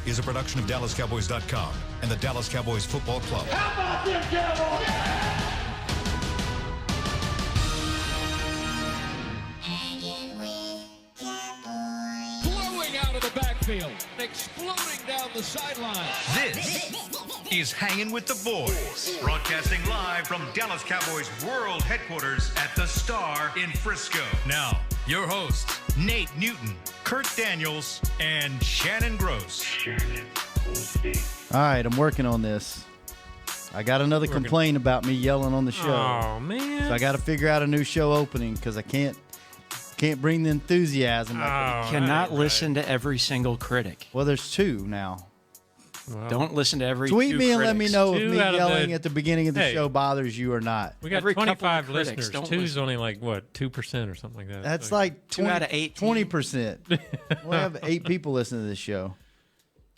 is a production of DallasCowboys.com and the Dallas Cowboys Football Club. How about them Cowboys? Blowing out of the backfield, exploding down the sideline. This is Hangin' with the Boys, broadcasting live from Dallas Cowboys World Headquarters at the Star in Frisco. Now, your hosts, Nate Newton, Kurt Daniels, and Shannon Gross. All right, I'm working on this. I got another complaint about me yelling on the show. Oh, man. So I got to figure out a new show opening because I can't bring the enthusiasm. Cannot listen to every single critic. Well, there's two now. Well, Don't listen to every Tweet two me and critics. let me know if Two me out of yelling the- at the beginning of the Hey. show bothers you or not. we got every couple of 25 critics listeners. don't Two's listen. only like, what, 2% or something like that. That's So- like 2 out of 18. 20%. We have 8 people listening to this show.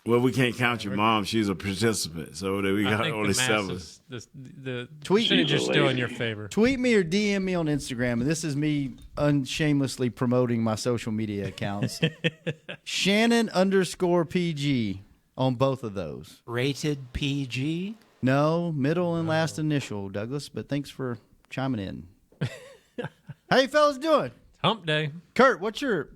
Well, we can't count your mom. She's a participant, so we I got think only the 7. masses, the Tweet- percentage is still in your favor. Tweet me or DM me on Instagram, and this is me unshamelessly promoting my social media accounts. Shannon_PG on both of those. Rated PG. No, middle and last initial, Douglas, but thanks for chiming in. How you fellas doing? Hump day. Kurt, what's your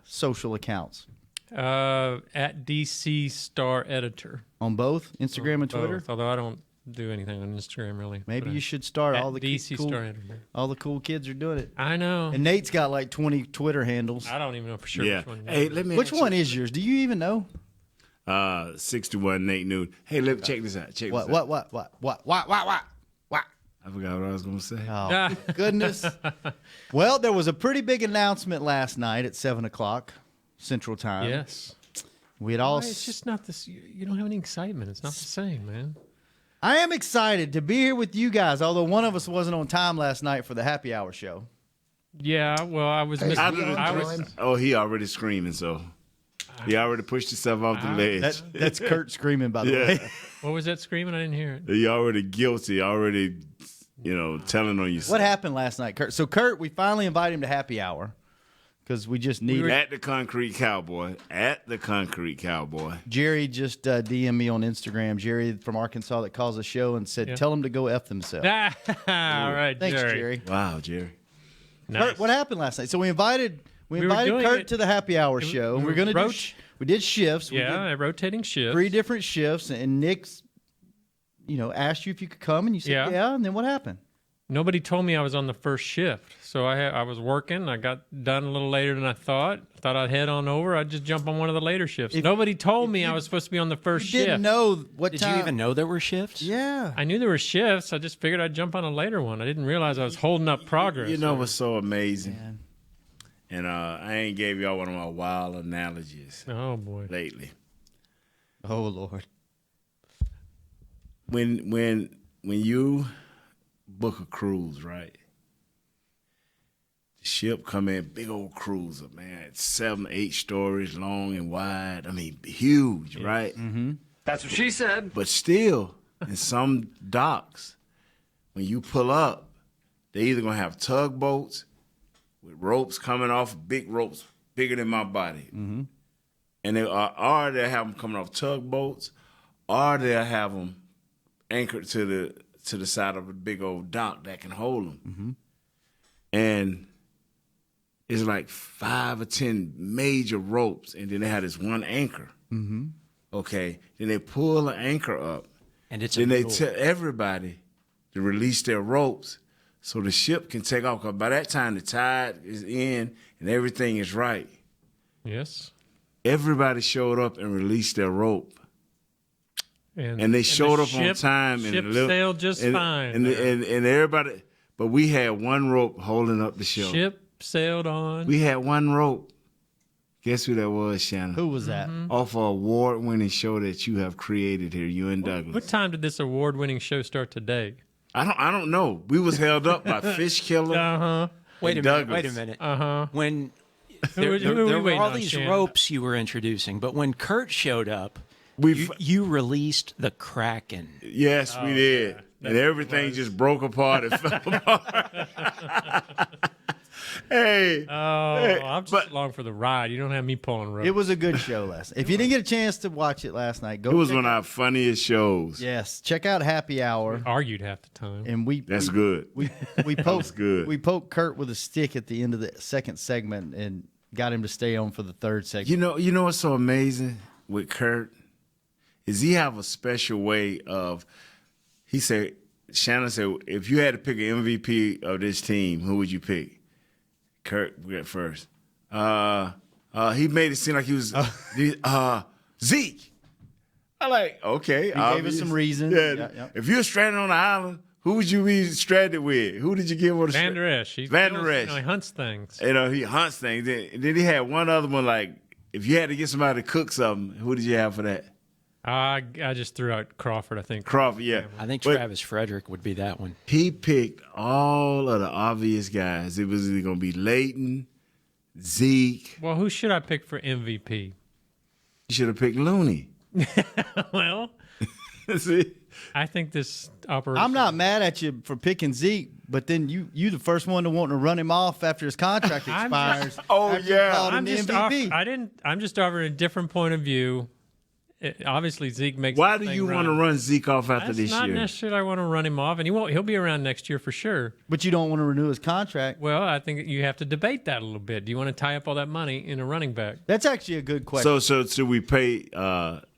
social accounts? At DC Star Editor. On both Instagram and Twitter? Both, although I don't do anything on Instagram really. Maybe But, you should start. at All the DC cool, Star Editor. all the cool kids are doing it. I know. And Nate's got like 20 Twitter handles. I don't even know for sure Yeah. which one. Hey, let me. Which ask one is yours? Do you even know? 61 Nate Newton. Hey, check this out. Check What? this out. What? I forgot what I was gonna say. Oh, goodness. Well, there was a pretty big announcement last night at 7 o'clock Central Time. Yes. We had all. Why, it's just not this. You don't have any excitement. It's not the same, man. I am excited to be here with you guys, although one of us wasn't on time last night for the happy hour show. Yeah, well, I was missing. He already screaming, so he already pushed himself off the ledge. That's Kurt screaming, by the way. What was that screaming? I didn't hear it. He already guilty, already, telling on yourself. What happened last night, Kurt? So, Kurt, we finally invited him to happy hour because we just needed. At the Concrete Cowboy. Jerry just DM'd me on Instagram. Jerry from Arkansas that calls the show and said, "Tell them to go F themselves." All right, Thanks, Jerry. Jerry. Wow, Jerry. Nice. Kurt, what happened last night? So we invited were doing Kurt it- to the happy hour show. we We're were gonna do. roach- We did shifts. We Yeah, did rotating shifts. 3 different shifts, and Nick's, asked you if you could come, and you said yeah. And then what happened? Nobody told me I was on the first shift, so I was working. I got done a little later than I thought. Thought I'd head on over. I'd just jump on one of the later shifts. Nobody told me I was supposed to be on the first You shift. didn't know what Did time. you even know there were shifts? Yeah. I knew there were shifts. I just figured I'd jump on a later one. I didn't realize I was holding up progress. You know what's so amazing? And I ain't gave y'all one of my wild analogies Oh boy. lately. Oh Lord. When you book a cruise, right? The ship come in, big old cruiser, man. It's 7, 8 stories long and wide. I mean, huge, right? Mm-hmm. That's what she said. But still, in some docks, when you pull up, they either gonna have tugboats with ropes coming off, big ropes bigger than my body, and or they'll have them coming off tugboats, or they'll have them anchored to the side of a big old dock that can hold them, and it's like 5 or 10 major ropes, and then they have this one anchor. Okay, then they pull the anchor up, And it's then a they rule. tell everybody to release their ropes so the ship can take off. Because by that time the tide is in and everything is right. Yes. Everybody showed up and released their rope, and they the showed up on ship- time. Ship and sailed just fine. And everybody, but we had one rope holding up the show. Ship sailed on. We had one rope. Guess who that was, Shannon? Who was that? Off an award-winning show that you have created here, you and Douglas. What time did this award-winning show start today? I don't know. We was held up by Fish Killer. Uh-huh. Wait a Douglas. minute. Wait a minute. Uh-huh. When Who there, are there, we there were waiting all on, these Shannon? ropes you were introducing, but when Kurt showed up, We you released the Kraken. Yes, we did. And everything just broke apart and fell apart. Hey, Hey. I'm just but- along for the ride. You don't have me pulling rope. It was a good show last night. If you didn't get a chance to watch it last night, go. It was check one of out- our funniest shows. Yes, check out Happy Hour. argued half the time. And That's good. We poked good. We poked Kurt with a stick at the end of the second segment and got him to stay on for the third segment. You know what's so amazing with Kurt is he have a special way of. He said, Shannon said, if you had to pick an MVP of this team, who would you pick? Kurt went first. He made it seem like he was Zeke. I like, okay. He gave us some reasons. Yeah. If you were stranded on the island, who would you be stranded with? Who did you give with? Van Der Esch. Van Der Esch. He hunts things. He hunts things. Then he had one other one, like, if you had to get somebody to cook something, who did you have for that? I just threw out Crawford, I think. Crawford, yeah. I think But Travis Frederick would be that one. he picked all of the obvious guys. It was either going to be Leighton, Zeke. Well, who should I pick for MVP? You should have picked Looney. Well, See? I think this operation. I'm not mad at you for picking Zeke, but then you the first one to want to run him off after his contract I'm expires. Oh, after you yeah. called him I'm the just MVP. I'm just offering a different point of view. Obviously, Zeke makes. Why the do thing you want to run. run Zeke off after That's this not year? necessarily I want to run him off, and he'll be around next year for sure. But you don't want to renew his contract. Well, I think you have to debate that a little bit. Do you want to tie up all that money in a running back? That's actually a good question. So should we pay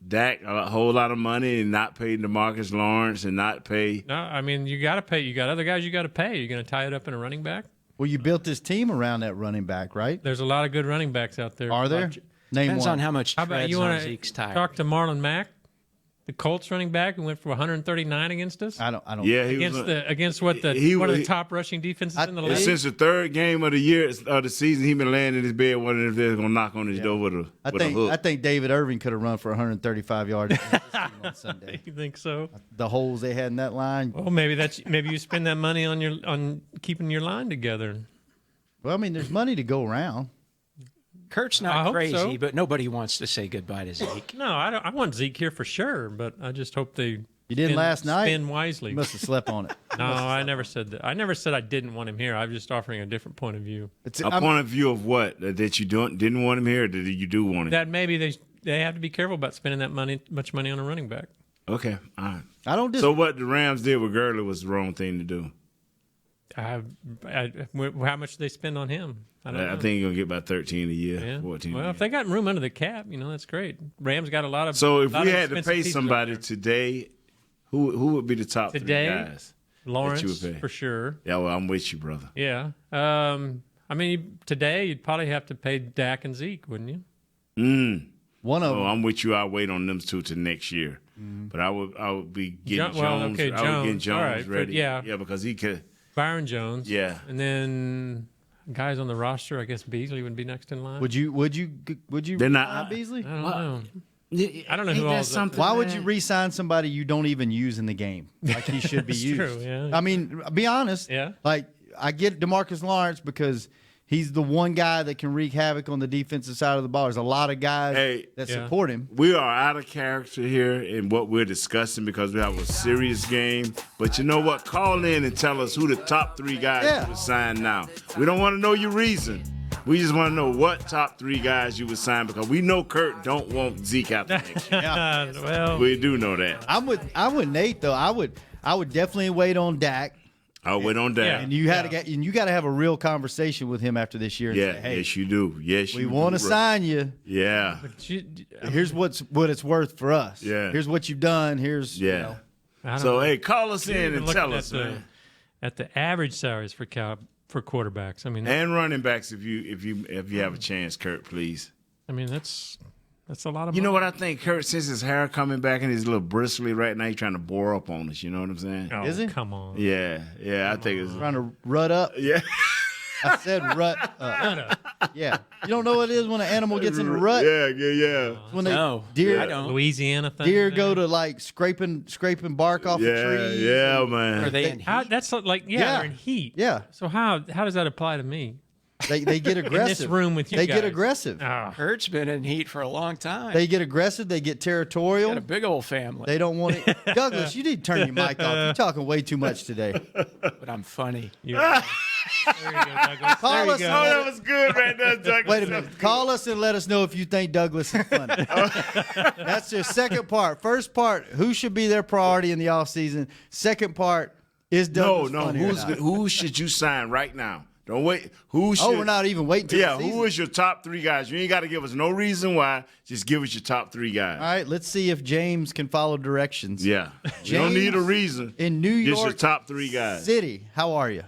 Dak a whole lot of money and not pay DeMarcus Lawrence and not pay? No, I mean you got to pay. You got other guys you got to pay. You're going to tie it up in a running back. Well, you built this team around that running back, right? There's a lot of good running backs out there. Are there? Name Depends one. on how much How about treads you on want Zeke's to tire. talk to Marlon Mack, the Colts running back who went for 139 against us? I don't. Yeah, he Against was. against what he one of was- the top rushing defenses in the league. Since the third game of the year of the season, he been laying in his bed wondering if they're gonna knock on his door with a I with a hook. think David Irving could have run for 135 yards against this team on Sunday. You think so? The holes they had in that line. Well, maybe you spend that money on keeping your line together. Well, I mean, there's money to go around. Kurt's I not hope crazy, so. but nobody wants to say goodbye to Zeke. No, I don't. I want Zeke here for sure, but I just hope they. You didn't last night? Spin wisely. You must have slept on it. No, I never said that. I never said I didn't want him here. I'm just offering a different point of view. A point of view of what? That you didn't want him here, or did you do want him? That maybe they have to be careful about spending that much money on a running back. Okay, all right. I don't So what the Rams did with Gurley was the wrong thing to do. How much do they spend on him? I don't know. I think he's gonna get about 13 a year, Yeah. 14. Well, a if year. they got room under the cap, that's great. Rams got a lot of. So if lot we of had to expensive pay pieces up somebody there. today, who would be the top Today, three guys? Lawrence would pay? for sure. Yeah, well, I'm with you, brother. Yeah. I mean, today you'd probably have to pay Dak and Zeke, wouldn't you? one of Oh, them. I'm with you. I'll wait on them two to next year. But I would be getting Well, Jones. okay, I would get Jones. Jones All right, but ready. yeah. because he could. Byron Jones. Yeah. And then guys on the roster, I guess Beasley would be next in line. Would you They're not- re-sign Beasley? I don't know. I don't know Ain't who that all something? Why would you re-sign somebody you don't even use in the game? Like he should be It's used. true, yeah. I mean, be honest. Yeah. Like I get DeMarcus Lawrence because he's the one guy that can wreak havoc on the defensive side of the ball. There's a lot of guys that Yeah. support him. We are out of character here in what we're discussing because we have a serious game. But you know what? Call in and tell us who the top three guys Yeah. you would sign now. We don't want to know your reason. We just want to know what top three guys you would sign because we know Kurt don't want Zeke out there next year. Well, We do know that. I'm with Nate though. I would definitely wait on Dak. I'll wait on that. Yeah. And you got to have a real conversation with him after this year. And Yeah, say, hey, yes, you do. Yes, we you want to do, bro. sign you. Yeah, Here's what it's worth for us. Yeah. Here's what you've done. Here's yeah. you know. I don't So know. hey, call us You're in even and looking tell at us, the- man. At the average salaries for quarterbacks. I mean, And running backs, if you have a chance, Kurt, please. that's a lot of. You know money. what I think, Kurt? Since his hair coming back and he's a little bristly right now, he's trying to bore up on us. You know what I'm saying? Oh, Is he? Come on. Yeah, I think it's Trying to rut up. yeah. I said rut up. Yeah. You don't know what it is when an animal gets in a rut? Yeah. When they No, deer I don't. Louisiana thing. deer go to like scraping bark off the trees. Yeah, man. Are they in How, heat? that's like Yeah. they're in heat. Yeah. So how does that apply to me? They get aggressive. room with you They get guys. aggressive. Ah, Kurt's been in heat for a long time. They get aggressive. They get territorial. got a big old family, They don't want it. Douglas, you need to turn your mic off. You're talking way too much today. but I'm funny. you- There you go, Douglas. Call There you us go. Oh, that was good right there, Douglas. Wait a minute. Call us and let us know if you think Douglas is funny. That's your second part. First part, who should be their priority in the offseason? Second part, is Douglas funny or not? Who should you sign right now? Don't wait. Who should? Oh, we're not even waiting till the season. Who is your top 3 guys? You ain't got to give us no reason why. Just give us your top 3 guys. All right, let's see if James can follow directions. Yeah. You don't need a reason. In New Just York your top 3 guys. City, how are you?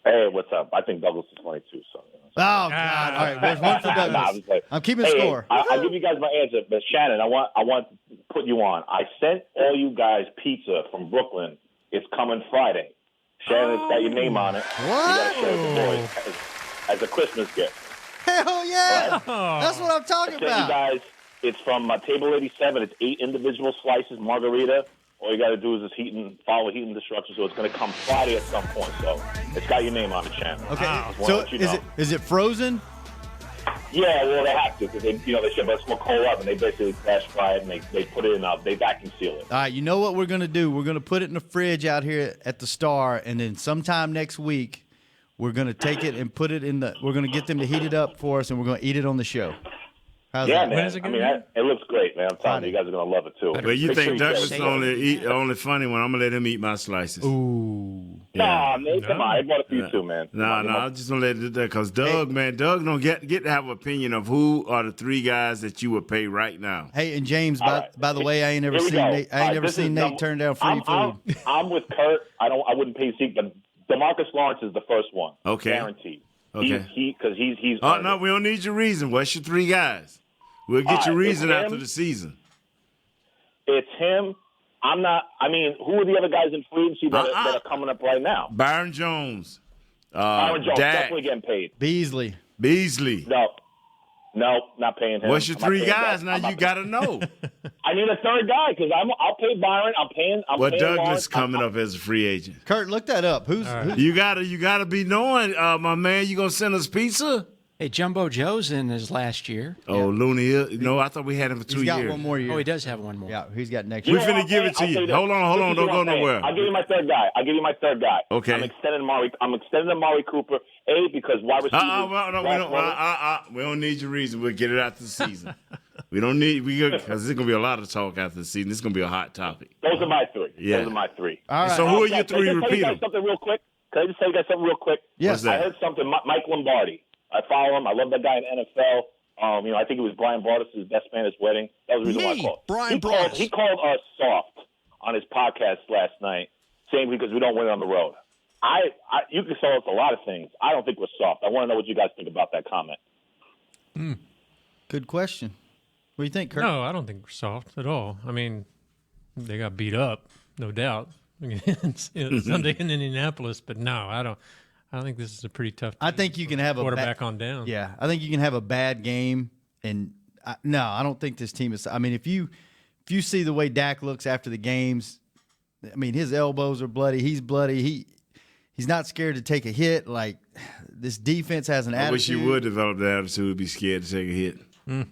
Hey, what's up? I think Douglas is funny too. So. Oh, God. All right, there's one for Douglas. I'm keeping score. I'll give you guys my answer, but Shannon, I want to put you on. I sent all you guys pizza from Brooklyn. It's coming Friday. Shannon, it's got your name on it. What? You got to share with the boys as a Christmas gift. Hell yeah. That's what I'm talking I sent about. you guys, it's from Table 87. It's 8 individual slices, margarita. All you got to do is just follow heating instructions. So it's going to come Friday at some point. So it's got your name on it, Shannon. Okay, so is it frozen? Yeah, well, they have to because they ship us more cold up and they basically flash fry it and they put it in they vacuum seal it. All right, you know what we're going to do? We're going to put it in the fridge out here at the Star, and then sometime next week we're going to take it and put it in we're going to get them to heat it up for us, and we're going to eat it on the show. How's that? Man. When is it I mean, it looks great, man. I'm telling you guys are going to love it too. But you Make think sure Douglas share is only funny when I'm going to let him eat my slices. Ooh. Nah, man, come on. I bought it for you too, man. No, I'm just going to let it do that because Doug don't get to have an opinion of who are the 3 guys that you would pay right now. Hey, and James, right. by the way, I ain't never seen Nate turn down free food. I'm with Kurt. I wouldn't pay Zeke, but DeMarcus Lawrence is the first one. Okay. Guaranteed. Okay. He's Oh, no, we don't need your reason. What's your 3 guys? We'll get your reason after the season. It's him. I'm not. I mean, who are the other guys in free agency that are coming up right now? Byron Jones. Byron Jones Dak. definitely getting paid. Beasley. No, not paying him. What's your 3 guys? Now you got to know. I need a third guy because I'll pay Byron. I'm paying Douglas Lawrence. coming up as a free agent. Kurt, look that up. Who's You gotta be knowing, my man. You gonna send us pizza? Hey, Jumbo Joe's in his last year. Oh, Looney Hill. No, I thought we had him for 2 he's years. got one more year. Oh, he does have one more. Yeah, he's got next We're year. finna give it to you. Hold on. Don't go nowhere. I'll give you my third guy. Okay. I'm extending Amari Cooper. Because wide receivers. We don't need your reason. We'll get it after the season. We don't need because there's gonna be a lot of talk after the season. This is gonna be a hot topic. Those are my 3. Yeah. Those are my 3. All right. So who are your 3? Can I just tell Repeat you guys them. something real quick? Can I just tell you guys something real quick? Yes. What's I that? heard something. Mike Lombardi. I follow him. I love that guy in the NFL. I think it was Brian Broaddus' best man at his wedding. That was the reason why I called. Brian Broaddus. He called us soft on his podcast last night, saying because we don't win on the road. You can tell us a lot of things. I don't think we're soft. I want to know what you guys think about that comment. Good question. What do you think, Kurt? No, I don't think we're soft at all. I mean, they got beat up, no doubt. Sunday in Indianapolis, but no, I don't think this is a pretty tough. I think you can have a quarterback on down. Yeah, I think you can have a bad game, and I don't think this team is. I mean, if you see the way Dak looks after the games, I mean, his elbows are bloody. He's bloody. He's not scared to take a hit. Like, this defense has an attitude. I wish he would develop the attitude, be scared to take a hit.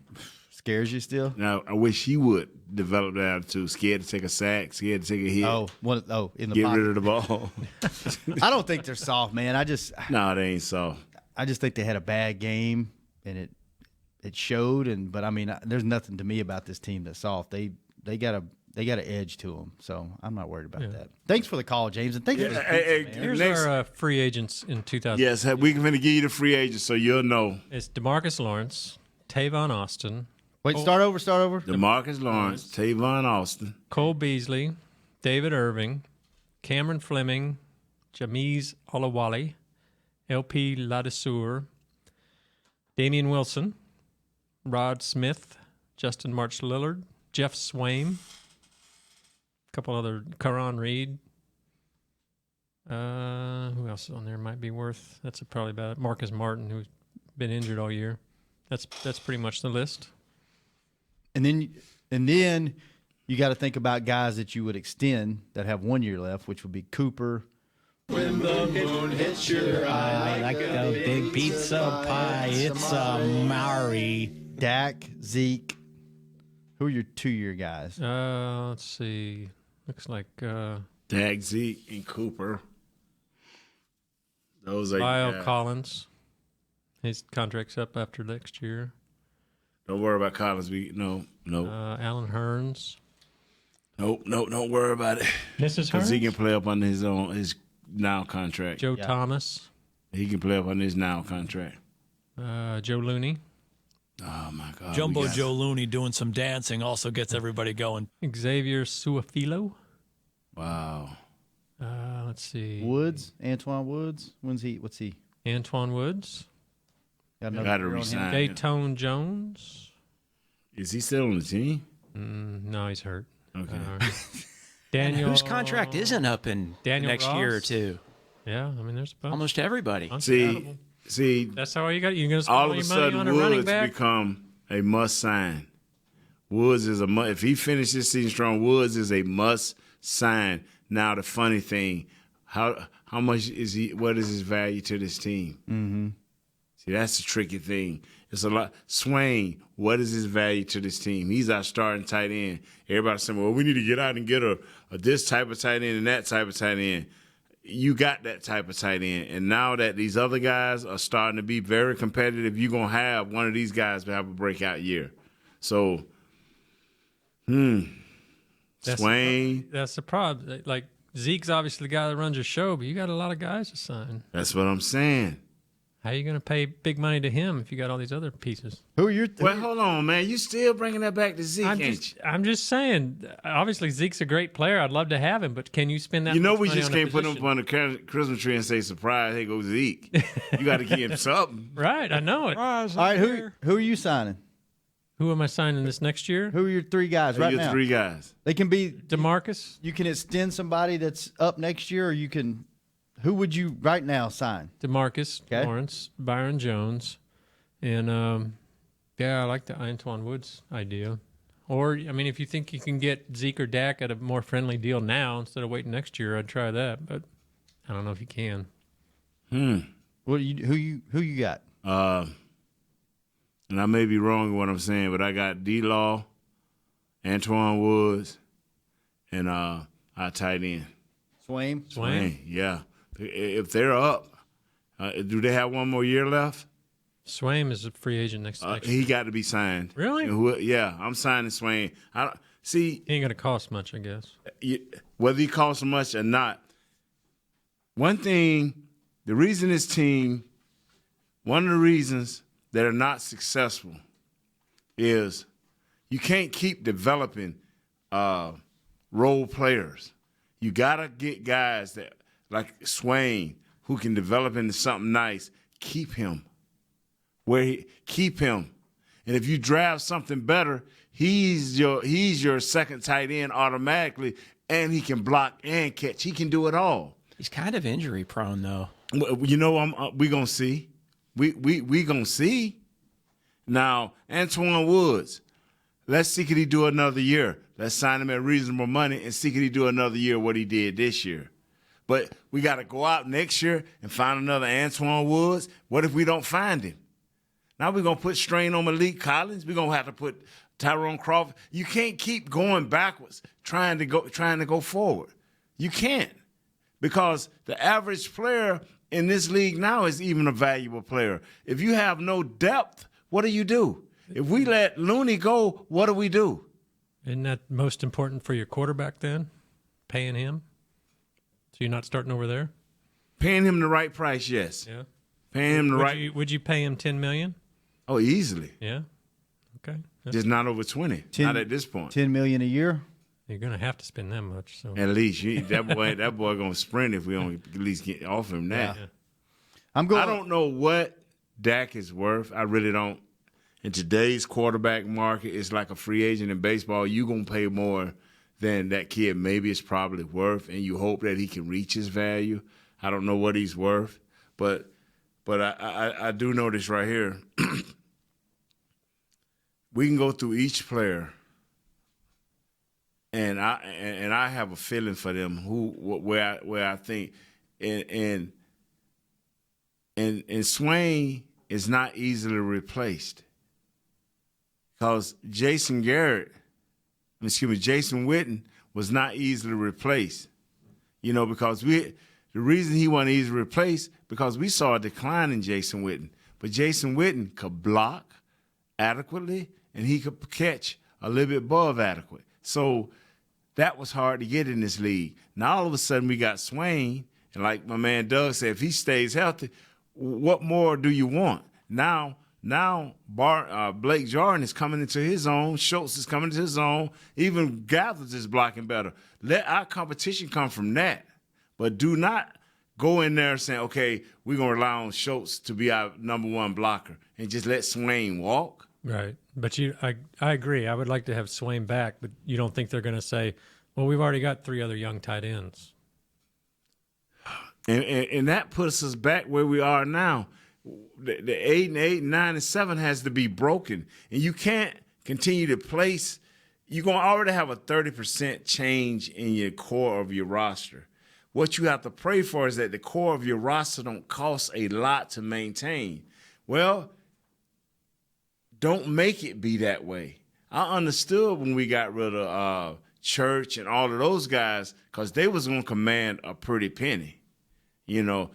Scares you still? Now, I wish he would develop the attitude, scared to take a sack, scared to take a hit. In the Get pocket. rid of the ball. I don't think they're soft, man. No, they ain't soft. I just think they had a bad game, and it showed. But I mean, there's nothing to me about this team that's soft. They got an edge to them, so I'm not worried about that. Thanks for the call, James, and thanks for the pizza, man. Here's our free agents in 2000. Yes, we're going to give you the free agent so you'll know. It's DeMarcus Lawrence, Tavon Austin, Wait, start over. DeMarcus Lawrence, Tavon Austin, Cole Beasley, David Irving, Cameron Fleming, Jameez Olawale, LP Ladisseur, Damian Wilson, Rod Smith, Justin March Lillard, Jeff Swaim, a couple other, Karan Reed. Who else on there might be worth? That's probably about it. Marcus Martin, who's been injured all year. That's pretty much the list. And then you got to think about guys that you would extend that have 1 year left, which would be Cooper. When the moon hits your eye like a big pizza pie, it's a Maori. Dak, Zeke. Who are your 2 year guys? Let's see. Looks like Dak, Zeke, and Cooper. Those are Lyle Collins. His contract's up after next year. Don't worry about Collins. No. Alan Hearns. Nope. Don't worry about it. Mrs. Because he Hearns? can play up on his now contract. Joe Thomas. He can play up on his now contract. Joe Looney. Oh, my God. Jumbo Joe Looney doing some dancing also gets everybody going. Xavier Suafilo. Wow. Let's see. Woods, Antoine Woods. What's he? Antoine Woods. Got Got to year on him. resign. Dayton Jones. Is he still on the team? No, he's hurt. Okay. Daniel. Whose contract isn't up in the Daniel next year or Ross? two? Yeah, I mean, there's a bunch. Almost everybody. See, That's how you got. You're going to spend all all of a your money sudden on a running Woods back. become a must sign. Woods is a must. If he finishes this season strong, Woods is a must sign. Now the funny thing, how much is he? What is his value to this team? Mm-hmm. See, that's the tricky thing. It's a lot. Swain, what is his value to this team? He's our starting tight end. Everybody's saying, well, we need to get out and get a this type of tight end and that type of tight end. You got that type of tight end. And now that these other guys are starting to be very competitive, you're going to have one of these guys to have a breakout year. So, Swain. That's the problem. Like, Zeke's obviously the guy that runs your show, but you got a lot of guys to sign. That's what I'm saying. How are you going to pay big money to him if you got all these other pieces? Who are your? Well, hold on, man. You still bringing that back to Zeke, ain't you? I'm just saying. Obviously, Zeke's a great player. I'd love to have him, but can you spend that? You know, much we money just on a can't put him position? up on the Christmas tree and say, surprise, hey, go Zeke. You got to give him something. Right, I know it. All right, who are you signing? Who am I signing this next year? Who are your three guys right Your now? three guys. They can be DeMarcus. You can extend somebody that's up next year, or you can. Who would you right now sign? DeMarcus Okay. Lawrence, Byron Jones, and I like the Antoine Woods idea. Or I mean, if you think you can get Zeke or Dak at a more friendly deal now instead of waiting next year, I'd try that. But I don't know if you can. Who you got? And I may be wrong in what I'm saying, but I got D-Law, Antoine Woods, and our tight end. Swain. Yeah. If they're up, do they have one more year left? Swain is a free agent next year. He got to be signed. Really? Yeah, I'm signing Swain. See, he ain't going to cost much, I guess. Whether he costs much or not, one thing, the reason this team, one of the reasons that are not successful is you can't keep developing role players. You got to get guys that like Swain who can develop into something nice. Keep him. Keep him. And if you draft something better, he's your second tight end automatically, and he can block and catch. He can do it all. He's kind of injury prone though. You know, we gonna see. We gonna see. Now, Antoine Woods, let's see could he do another year. Let's sign him at reasonable money and see could he do another year what he did this year. But we got to go out next year and find another Antoine Woods. What if we don't find him? Now we're going to put strain on Malik Collins. We're going to have to put Tyrone Crawford. You can't keep going backwards trying to go forward. You can't. Because the average player in this league now is even a valuable player. If you have no depth, what do? If we let Looney go, what do? Isn't that most important for your quarterback then? Paying him? So you're not starting over there? Paying him the right price, yes. Yeah. Paying him the right. Would you pay him $10 million? Oh, easily. Yeah. Okay. Just not over 20. Not at this point. $10 million a year. You're gonna have to spend that much. So at least that boy gonna sprint if we don't at least get off him that. Yeah. I don't know what Dak is worth. I really don't. In today's quarterback market, it's like a free agent in baseball. You're gonna pay more than that kid maybe it's probably worth, and you hope that he can reach his value. I don't know what he's worth, but I do know this right here. We can go through each player, and I have a feeling for them where I think and Swain is not easily replaced because Jason Witten was not easily replaced. You know, because the the reason he wasn't easy to replace because we saw a decline in Jason Witten. But Jason Witten could block adequately, and he could catch a little bit above adequate. So that was hard to get in this league. Now all of a sudden we got Swain, and like my man Doug said, if he stays healthy, what more do you want? Now Blake Jordan is coming into his own. Schultz is coming into his own. Even Gathers is blocking better. Let our competition come from that. But do not go in there saying, okay, we're going to rely on Schultz to be our number one blocker and just let Swain walk. Right. But I agree. I would like to have Swain back, but you don't think they're going to say, well, we've already got 3 other young tight ends. And that puts us back where we are now. The 8 and 8 and 9 and 7 has to be broken. And you can't continue to place. You're going to already have a 30% change in your core of your roster. What you have to pray for is that the core of your roster don't cost a lot to maintain. Well, don't make it be that way. I understood when we got rid of Church and all of those guys because they was going to command a pretty penny,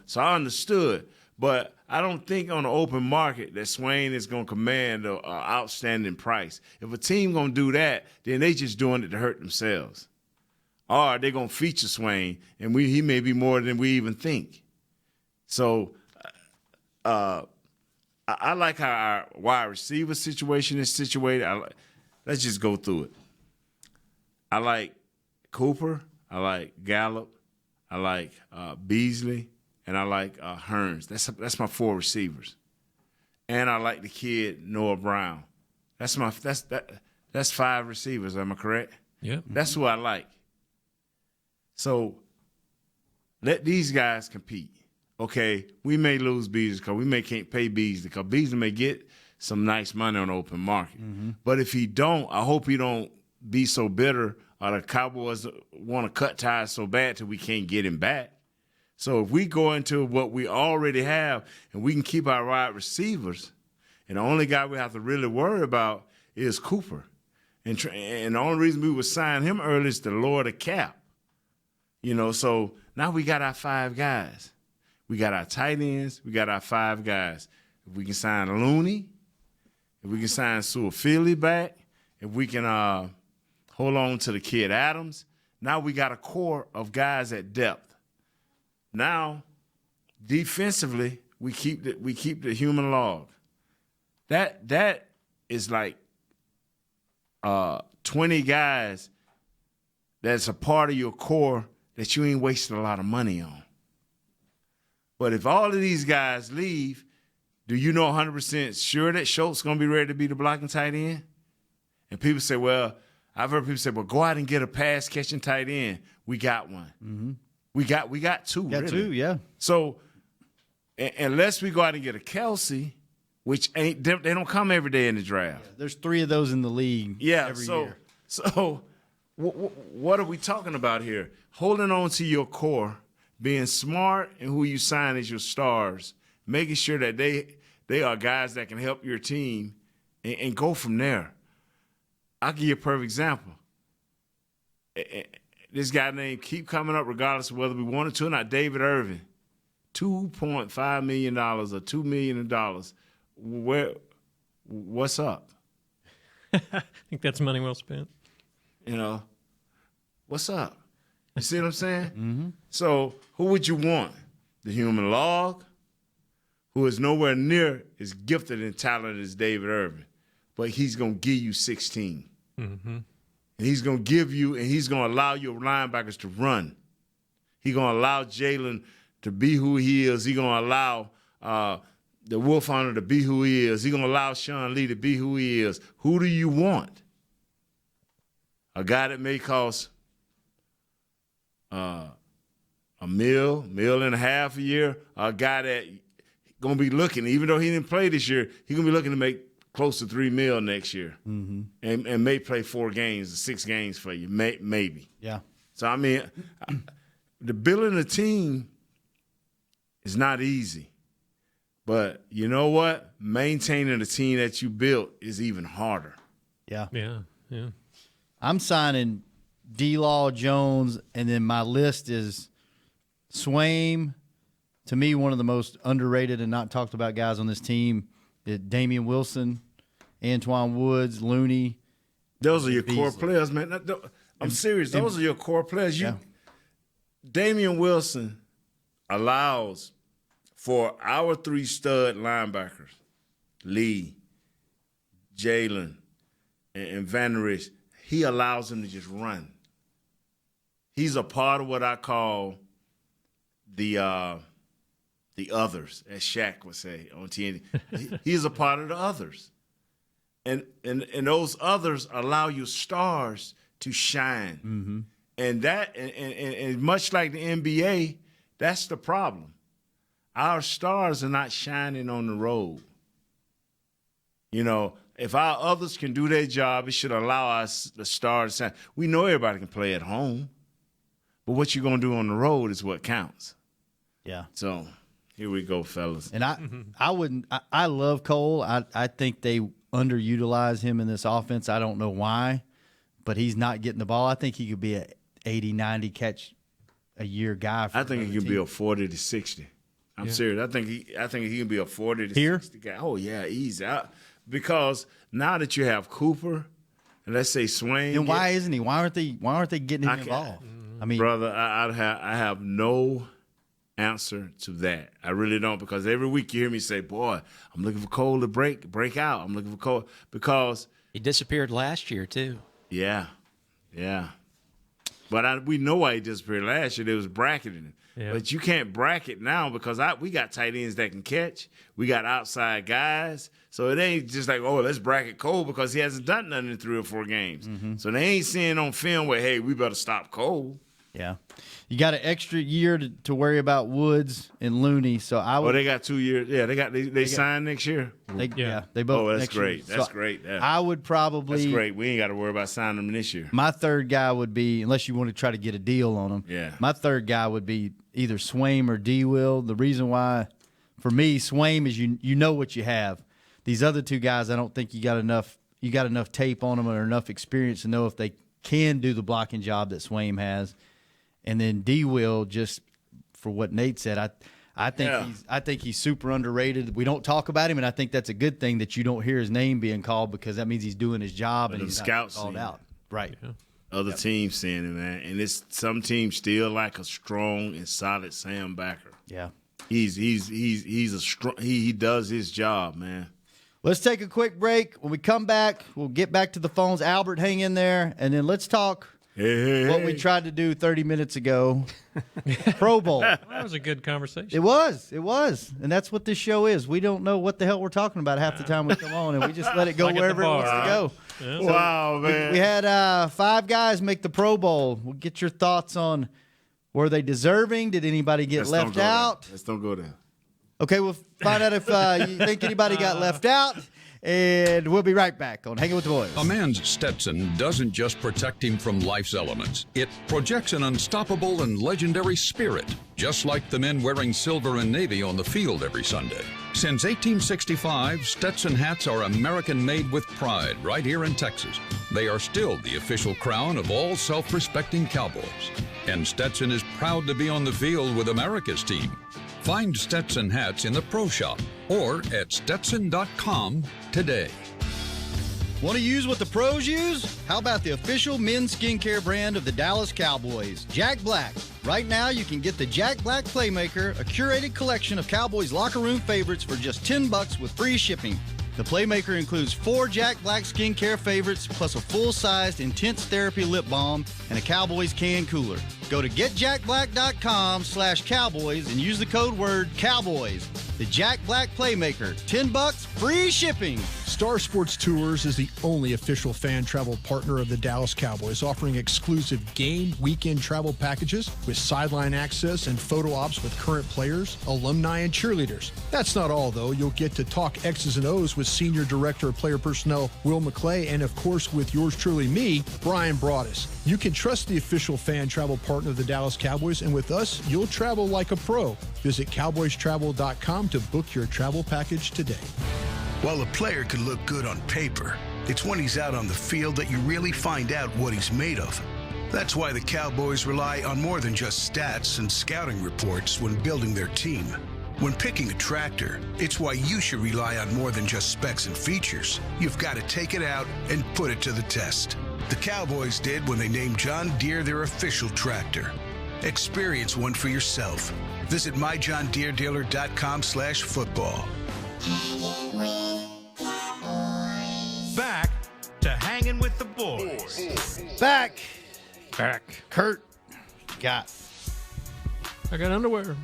So I understood. But I don't think on the open market that Swain is going to command an outstanding price. If a team going to do that, then they just doing it to hurt themselves. Or they're going to feature Swain, and he may be more than we even think. So I like how our wide receiver situation is situated. Let's just go through it. I like Cooper. I like Gallup. I like Beasley. And I like Hearns. That's my 4 receivers. And I like the kid Noah Brown. That's 5 receivers. Am I correct? Yeah. That's who I like. So let these guys compete. Okay, we may lose Beasley because we can't pay Beasley because Beasley may get some nice money on the open market. Mm-hmm. But if he don't, I hope he don't be so bitter or the Cowboys want to cut ties so bad till we can't get him back. So if we go into what we already have and we can keep our wide receivers, and the only guy we have to really worry about is Cooper. And the only reason we would sign him early is to lower the cap. So now we got our 5 guys. We got our tight ends. We got our 5 guys. If we can sign Looney, if we can sign Su'a-Fili back, if we can hold on to the kid Adams, now we got a core of guys at depth. Now, defensively, we keep the human log. That is like 20 guys that's a part of your core that you ain't wasting a lot of money on. But if all of these guys leave, do you know 100% sure that Schultz is going to be ready to be the blocking tight end? And people say, well, I've heard people say, well, go out and get a pass-catching tight end. We got one. Mm-hmm. We got 2. Got really. 2, yeah. So unless we go out and get a Kelsey, which they don't come every day in the draft. Yeah, there's 3 of those in the league every year. So what are we talking about here? Holding on to your core, being smart in who you sign as your stars, making sure that they are guys that can help your team and go from there. I'll give you a perfect example. This guy named keep coming up regardless of whether we wanted to or not, David Irvin. $2.5 million or $2 million. What's up? I think that's money well spent. What's up? You see what I'm saying? Mm-hmm. So who would you want? The human log, who is nowhere near as gifted and talented as David Irvin, but he's going to give you 16. Mm-hmm. And he's going to give you, and he's going to allow your linebackers to run. He's going to allow Jalen to be who he is. He's going to allow the Wolf Hunter to be who he is. He's going to allow Sean Lee to be who he is. Who do you want? A guy that may cost $1.5 million a year, a guy that going to be looking, even though he didn't play this year, he's going to be looking to make close to $3 million next year, mm-hmm. and may play 4 games or 6 games for you, maybe. Yeah. So I mean, the building a team is not easy, but you know what? Maintaining the team that you built is even harder. Yeah. Yeah. I'm signing D-Law, Jones, and then my list is Swaim, to me, one of the most underrated and not talked about guys on this team is Damian Wilson, Antoine Woods, Looney. Those are your Beasley. core players, man. I'm serious. Those are your core players. Damian Wilson allows for our 3 stud linebackers, Lee, Jalen, and Van Der Esch. He allows them to just run. He's a part of what I call the others, as Shaq would say on TNT. He's a part of the others. And those others allow your stars to shine. Mm-hmm. And that and much like the NBA, that's the problem. Our stars are not shining on the road. You know, if our others can do their job, it should allow us the stars to shine. We know everybody can play at home, but what you're gonna do on the road is what counts. Yeah. So here we go, fellas. And I love Cole. I think they underutilize him in this offense. I don't know why, but he's not getting the ball. I think he could be a 80, 90 catch a year guy. I think he could be a 40 to 60. I'm serious. I think he can be a 40 to 60 guy. Oh yeah, easy. Because now that you have Cooper, and let's say Swain, then why isn't he? Why aren't they getting him involved? I mean, brother, I have no answer to that. I really don't, because every week you hear me say, "Boy, I'm looking for Cole to break out. I'm looking for Cole," because he disappeared last year too. Yeah. But we know why he disappeared last year. There was bracketing him. Yeah. But you can't bracket now because we got tight ends that can catch. We got outside guys. So it ain't just like, oh, let's bracket Cole because he hasn't done nothing in 3 or 4 games. Mm-hmm. So they ain't seeing on film where, hey, we better stop Cole. Yeah. You got an extra year to worry about Woods and Looney. So I would. Oh, they got 2 years. Yeah, they signed next year. They both. Oh, that's next great. Year. That's so great. Yeah. I would probably. That's great. We ain't got to worry about signing them this year. My third guy would be, unless you want to try to get a deal on him. Yeah. My third guy would be either Swaim or D. Will. The reason why, for me, Swaim is you know what you have. These other 2 guys, I don't think you got enough tape on them or enough experience to know if they can do the blocking job that Swaim has. And then D. Will, just for what Nate said, I think he's super underrated. We don't talk about him, and I think that's a good thing that you don't hear his name being called because that means he's doing his job and he's not called out. Right. Yeah. Other teams seeing him, man, and it's some teams still like a strong and solid Sam Backer. Yeah. He's a strong. He does his job, man. Let's take a quick break. When we come back, we'll get back to the phones. Albert, hang in there, and then let's talk. What we tried to do 30 minutes ago, Pro Bowl. That was a good conversation. It was, and that's what this show is. We don't know what the hell we're talking about half the time we come on, and we just let it go like wherever it wants to go. Yeah. So wow, man. We had 5 guys make the Pro Bowl. We'll get your thoughts on, were they deserving? Did anybody get left out? Let's don't go there. Okay, we'll find out if you think anybody got left out. And we'll be right back on Hanging with the Boys. A man's Stetson doesn't just protect him from life's elements. It projects an unstoppable and legendary spirit, just like the men wearing silver and navy on the field every Sunday. Since 1865, Stetson hats are American-made with pride right here in Texas. They are still the official crown of all self-respecting Cowboys. And Stetson is proud to be on the field with America's team. Find Stetson hats in the Pro Shop or at Stetson.com today. Want to use what the pros use? How about the official men's skincare brand of the Dallas Cowboys, Jack Black? Right now, you can get the Jack Black Playmaker, a curated collection of Cowboys locker room favorites for just $10 with free shipping. The Playmaker includes 4 Jack Black skincare favorites, plus a full-sized Intense Therapy lip balm and a Cowboys can cooler. Go to getjackblack.com/Cowboys and use the code word Cowboys. The Jack Black Playmaker, $10, free shipping. Star Sports Tours is the only official fan travel partner of the Dallas Cowboys, offering exclusive game weekend travel packages with sideline access and photo ops with current players, alumni, and cheerleaders. That's not all, though. You'll get to talk X's and O's with Senior Director of Player Personnel Will McClay, and of course with yours truly, me, Brian Broaddus. You can trust the official fan travel partner of the Dallas Cowboys, and with us, you'll travel like a pro. Visit cowboystravel.com to book your travel package today. While a player could look good on paper, it's when he's out on the field that you really find out what he's made of. That's why the Cowboys rely on more than just stats and scouting reports when building their team. When picking a tractor, it's why you should rely on more than just specs and features. You've got to take it out and put it to the test. The Cowboys did when they named John Deere their official tractor. Experience one for yourself. Visit myjohndeeredealer.com/football. Back to Hanging with the Boys. Back. Kurt. I got underwear.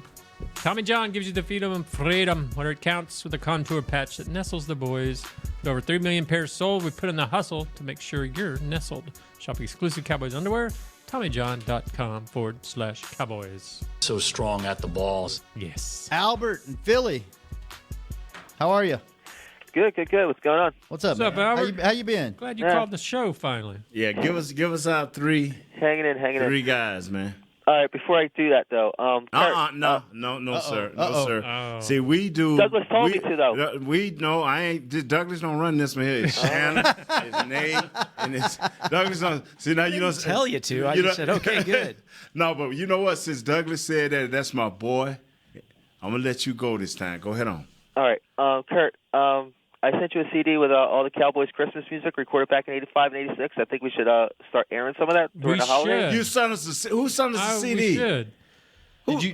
Tommy John gives you the freedom where it counts with a contour patch that nestles the boys. With over 3 million pairs sold, we put in the hustle to make sure you're nestled. Shop exclusive Cowboys underwear. TommyJohn.com/Cowboys. So strong at the balls. Yes. Albert in Philly. How are you? Good. What's going on? What's up, What's up, man? Albert? How you been? Glad you called the show finally. Yeah, give us out three. Hanging in. Three guys, man. All right, before I do that, though, Kurt, no, sir. No, sir. Oh. See, we do. Douglas told me to, though. I ain't. Douglas don't run this one here. It's Shannon, it's Nate, and it's Douglas. See, now you don't tell you to. I just said, okay, good. No, but you know what? Since Douglas said that, that's my boy. I'm gonna let you go this time. Go ahead on. All right, Kurt. I sent you a CD with all the Cowboys Christmas music recorded back in '85 and '86. I think we should start airing some of that during the holidays. You sent us who sent us the CD? We should.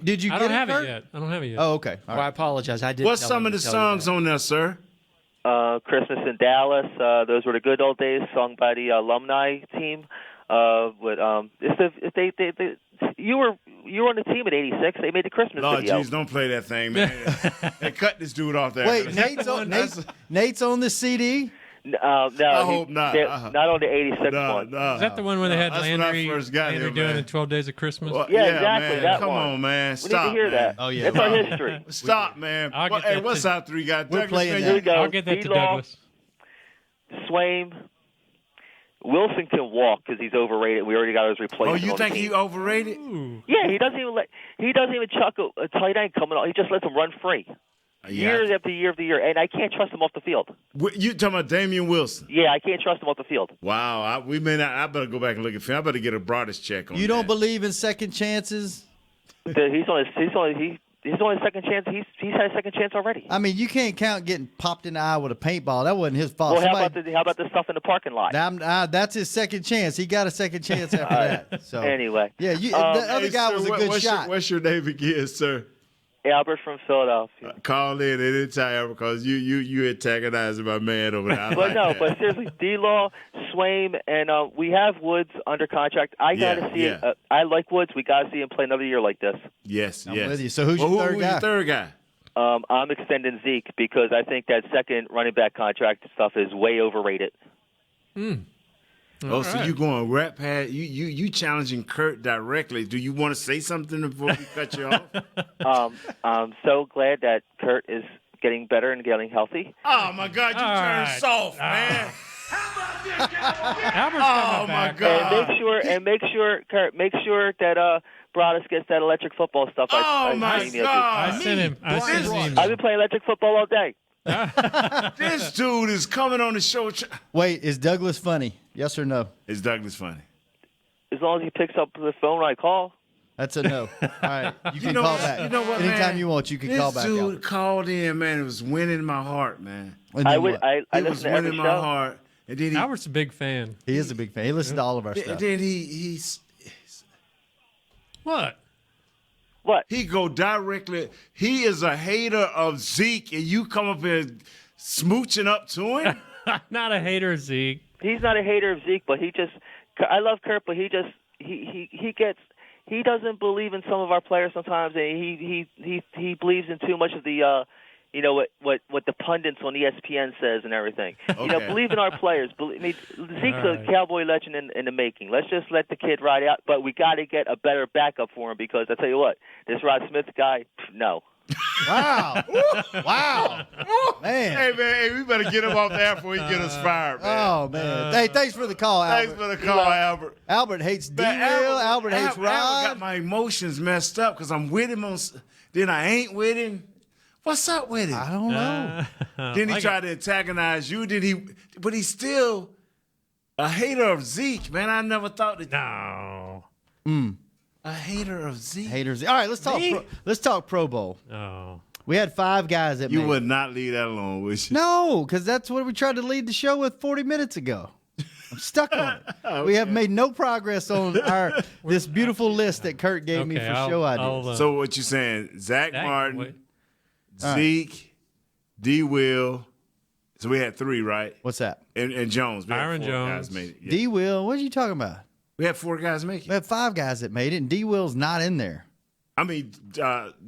Did you I get don't have Kurt? it yet. I don't have it yet. Oh, okay. All Well, I apologize. I did. What's some of the songs on there, sir? Christmas in Dallas. Those were the good old days, sung by the alumni team. You were on the team at '86. They made the Christmas Lord, video. jeez, don't play that thing, man. Hey, cut this dude off there. Wait, Nate's on the CD? No, I hope not. Not on the '86 one. Is that the one where they had that's Landry, when I first got Landry here, doing man. it 12 Days of Christmas? Well, Yeah, exactly, Man. that Come one. on, man. We Stop, need to hear man. that. Oh, yeah. It's our history. Stop, man. I'll get Hey, that what's to- our three guys? We're Douglas, playing man, that. Here we go. I'll get that to D-Law, Douglas. Swaim. Wilson can walk because he's overrated. We already got his replacement. Oh, you on the think team. he overrated? Yeah, he doesn't even chuck a tight end coming on. He just lets him run free. Years after year after year, and I can't trust him off the field. You talking about Damian Wilson? Yeah, I can't trust him off the field. Wow, I better go back and look at film. I better get a broadest check on. You don't that. believe in second chances? He's on his second chance. He's had a second chance already. I mean, you can't count getting popped in the eye with a paintball. That wasn't his fault. Well, how about the stuff in the parking lot? That's his second chance. He got a second chance after that. So anyway, yeah, the other guy sir, was a good shot. What's your name again, sir? Albert from Philadelphia. Call in anytime because you antagonizing my man over there. But seriously, D-Law, Swaim, and we have Woods under contract. I gotta see it. I like Woods. We gotta see him play another year like this. Yes, I'm with you. So who's your third guy? I'm extending Zeke because I think that second running back contract stuff is way overrated. Oh, so you going rap pad? You challenging Kurt directly? Do you want to say something before we cut you off? I'm so glad that Kurt is getting better and getting healthy. Oh my God, you turned soft, man. Oh my God! And make sure, Kurt, that Broadus gets that electric football stuff. Oh my God! I sent him an email. I've been playing electric football all day. This dude is coming on the show. Wait, is Douglas funny? Yes or no? Is Douglas funny? As long as he picks up the phone when I call. That's a no. All right, you can call back. You know what, Anytime man? you want, you can call back. This dude Albert. called in, man. It was winning my heart, man. I It listen was to every winning show. my heart. And then Albert's a big fan. He is a big fan. He listens to all of our stuff. then he's What? He go directly. He is a hater of Zeke, and you come up here smooching up to him. Not a hater of Zeke. He's not a hater of Zeke, but I love Kurt, but he doesn't believe in some of our players sometimes, and he believes in too much of the what the pundits on ESPN says and everything. Okay. Believe in our players. Zeke's a Cowboy legend in the making. Let's just let the kid ride out, but we got to get a better backup for him because I tell you what, this Rod Smith guy, no. Wow. Wow. Man. Hey, man, we better get him off there before he get us fired, man. Oh, man. Hey, thanks for the call, Albert. Thanks for the call, Albert. Albert hates D-Will. Albert hates Rod. Albert got my emotions messed up because I'm with him then I ain't with him. What's up with him? I don't know. Then he tried to antagonize you. But he's still a hater of Zeke, man. I never thought that. No. A hater of Zeke. Haters. All right, let's talk Pro Bowl. Oh. We had 5 guys that You made would it. not leave that alone, would you? No, because that's what we tried to lead the show with 40 minutes ago. I'm stuck on it. We have made no progress on this beautiful list that Kurt gave me for show ideas. So what you saying? Zach Martin, Zeke, D. Will. So we had 3, right? What's that? And Jones. Byron Jones. Guys made it. Yeah. D. Will. What are you talking about? We had 4 guys make it. We had 5 guys that made it, and D. Will's not in there. I mean,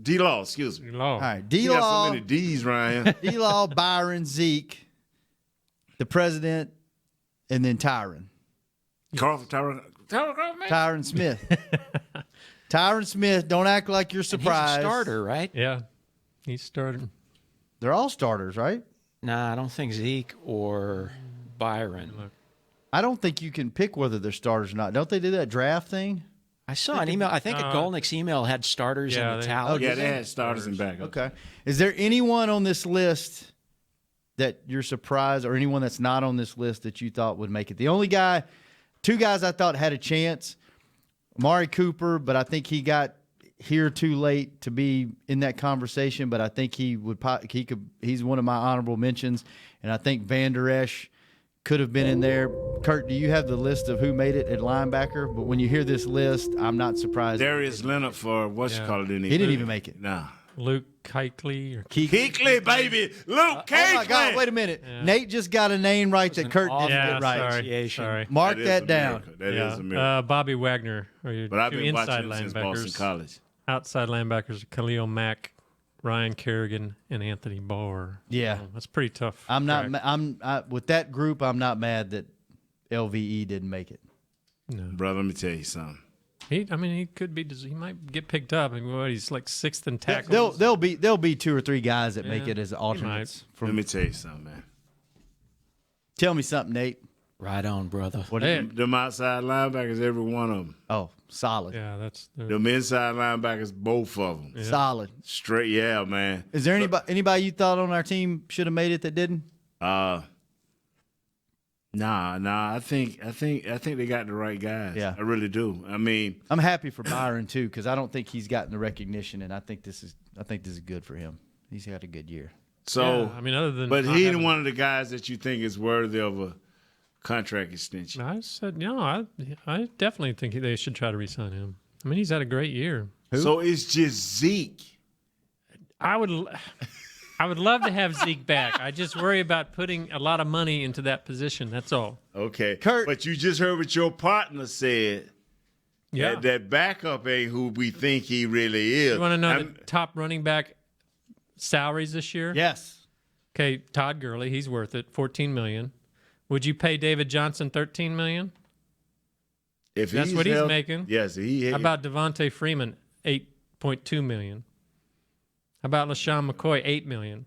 D-Law, excuse me. Law. All right, You got D-Law. so many D's, Ryan. D-Law, Byron, Zeke, the president, and then Tyron. Tyron Smith. Tyron Smith, don't act like you're surprised. He's a starter, right? Yeah, he's starting. They're all starters, right? Nah, I don't think Zeke or Byron. I don't think you can pick whether they're starters or not. Don't they do that draft thing? I saw an email. I think a Golnick's email had starters and italics. Yeah, they had starters and backups. Okay. Is there anyone on this list that you're surprised, or anyone that's not on this list that you thought would make it? The only guy, 2 guys I thought had a chance, Amari Cooper, but I think he got here too late to be in that conversation. But I think he's one of my honorable mentions, and I think Van Der Esch could have been in there. Kurt, do you have the list of who made it at linebacker? But when you hear this list, I'm not surprised. Darius Leonard for didn't he didn't even make it. Nah. Luke Kuechly. Kuechly, baby. Luke Kuechly. Oh, my God. Wait a minute. Yeah. Nate just got a name right that Kurt didn't get right. Sorry. Mark that down. That is a miracle. Bobby Wagner. But I've 2 been inside watching him since linebackers. Boston College. Outside linebackers are Khalil Mack, Ryan Kerrigan, and Anthony Barr. Yeah. So that's pretty tough. I'm not. With that group, I'm not mad that LVE didn't make it. No, brother. Let me tell you something. He could be. He might get picked up. I mean, he's like 6th in tackles. There'll be 2 or 3 guys that make it as alternates. Let me tell you something, man. Tell me something, Nate. Right on, brother. Them outside linebackers, every one of them. Oh, solid. Yeah, that's them inside linebackers, both of them. Yeah. Solid. Straight, yeah, man. Is there anybody you thought on our team should have made it that didn't? Nah. I think they got the right guys. Yeah, I really do. I mean, I'm happy for Byron too, because I don't think he's gotten the recognition, and I think this is good for him. He's had a good year. So, yeah, I mean, other than but he ain't one of the guys that you think is worthy of a contract extension. I said, I definitely think they should try to re-sign him. I mean, he's had a great year. Who? So it's just Zeke. I would love to have Zeke back. I just worry about putting a lot of money into that position. That's all. Okay, Kurt. But you just heard what your partner said. Yeah, that backup ain't who we think he really is. You want to know the top running back salaries this year? Yes. Okay, Todd Gurley, he's worth it, $14 million. Would you pay David Johnson $13 million? If that's what he's making. Yes, How about Devontae Freeman, $8.2 million? How about LaShawn McCoy, $8 million?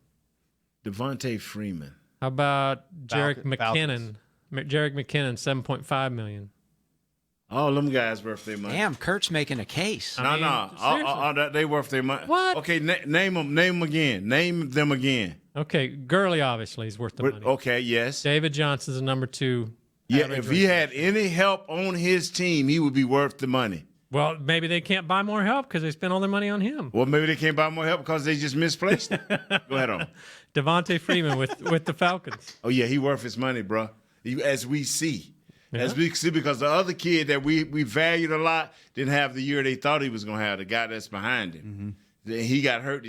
Devontae Freeman. How about Jerick McKinnon? Jerick McKinnon, $7.5 million. All them guys worth their money. Damn, Kurt's making a case. No. They worth their money. What? Okay, name them again. Name them again. Okay, Gurley obviously is worth the money. Okay, yes. David Johnson's the number 2. Yeah, if he had any help on his team, he would be worth the money. Well, maybe they can't buy more help because they spent all their money on him. Well, maybe they can't buy more help because they just misplaced it. Go ahead on. Devontae Freeman with the Falcons. Oh, yeah, he worth his money, bro. As we see. Yeah. As we see, because the other kid that we valued a lot didn't have the year they thought he was going to have, the guy that's behind him. Mm-hmm. He got hurt.